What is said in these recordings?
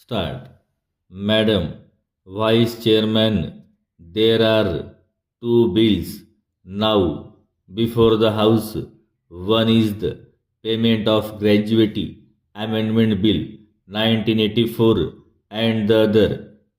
Start. Madam Vice Chairman, there are two bills now before the House. One is the Payment of Gratuity Amendment Bill 1984 and the other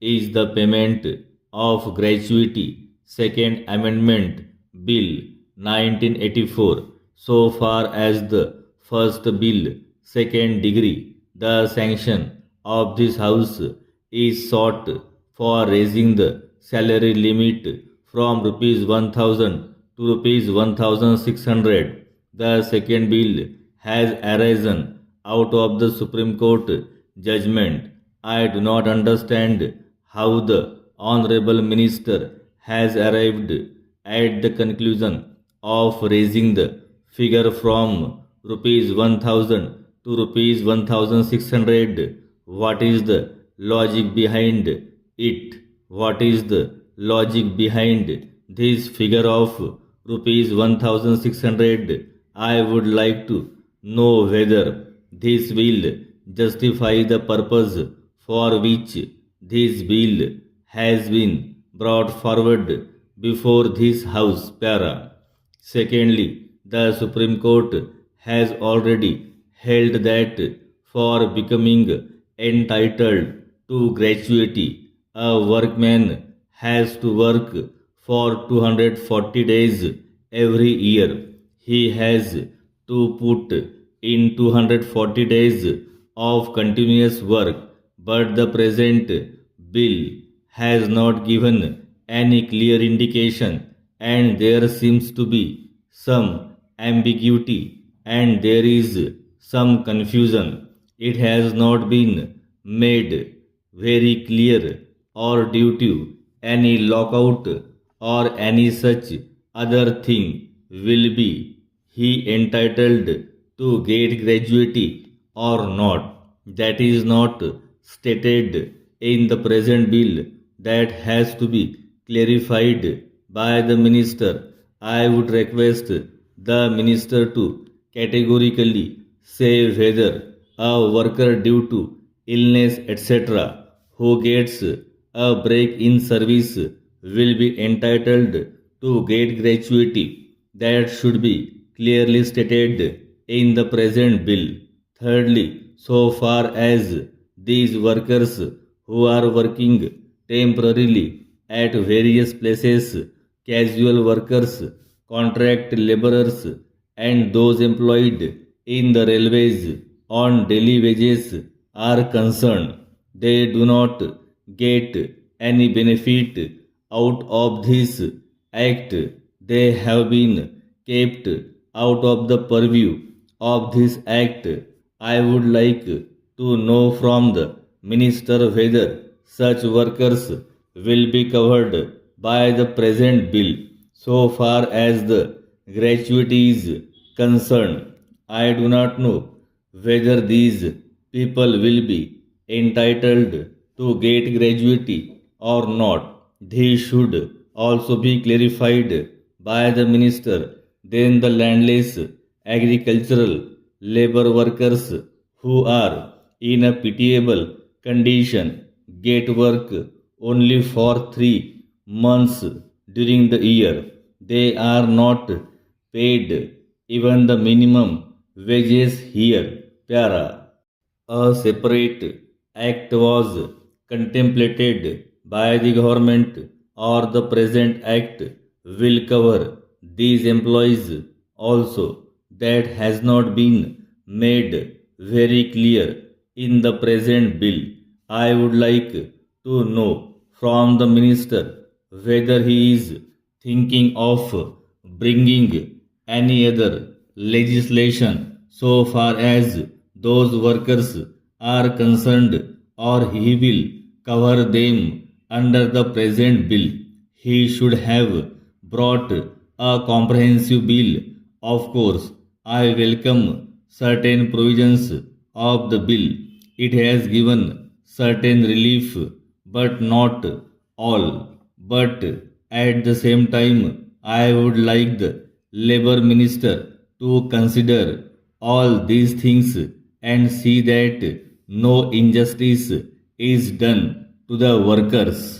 is the Payment of Gratuity Second Amendment Bill 1984. So far as the first bill, second degree, the sanction of this House is sought for raising the salary limit from rupees 1000 to rupees 1600. The second bill has arisen out of the Supreme Court judgment. I do not understand how the Honorable Minister has arrived at the conclusion of raising the figure from rupees 1000 to rupees 1600. What is the logic behind it? What is the logic behind this figure of rupees 1600? I would like to know whether this will justify the purpose for which this bill has been brought forward before this House. Para. Secondly, the Supreme Court has already held that for becoming entitled to gratuity, a workman has to work for 240 days every year. He has to put in 240 days of continuous work, but the present bill has not given any clear indication, and there seems to be some ambiguity and there is some confusion. It has not been made very clear or due to any lockout or any such other thing will be he entitled to get gratuity or not. That is not stated in the present bill. That has to be clarified by the minister. I would request the minister to categorically say whether a worker due to illness etc. who gets a break in service will be entitled to get gratuity. That should be clearly stated in the present bill. Thirdly, so far as these workers who are working temporarily at various places, casual workers, contract laborers, and those employed in the railways on daily wages are concerned, they do not get any benefit out of this act. They have been kept out of the purview of this act. I would like to know from the minister whether such workers will be covered by the present bill. So far as the gratuity is concerned, I do not know whether these people will be entitled to get gratuity or not. This should also be clarified by the minister. Then the landless agricultural labor workers who are in a pitiable condition get work only for 3 months during the year. They are not paid even the minimum wages here. Para. A separate act was contemplated by the government or the present act will cover these employees also. That has not been made very clear in the present bill. I would like to know from the minister whether he is thinking of bringing any other legislation so far as those workers are concerned, or he will cover them under the present bill. He should have brought a comprehensive bill. Of course, I welcome certain provisions of the bill. It has given certain relief, but not all. But at the same time, I would like the labor minister to consider all these things and see that no injustice is done to the workers.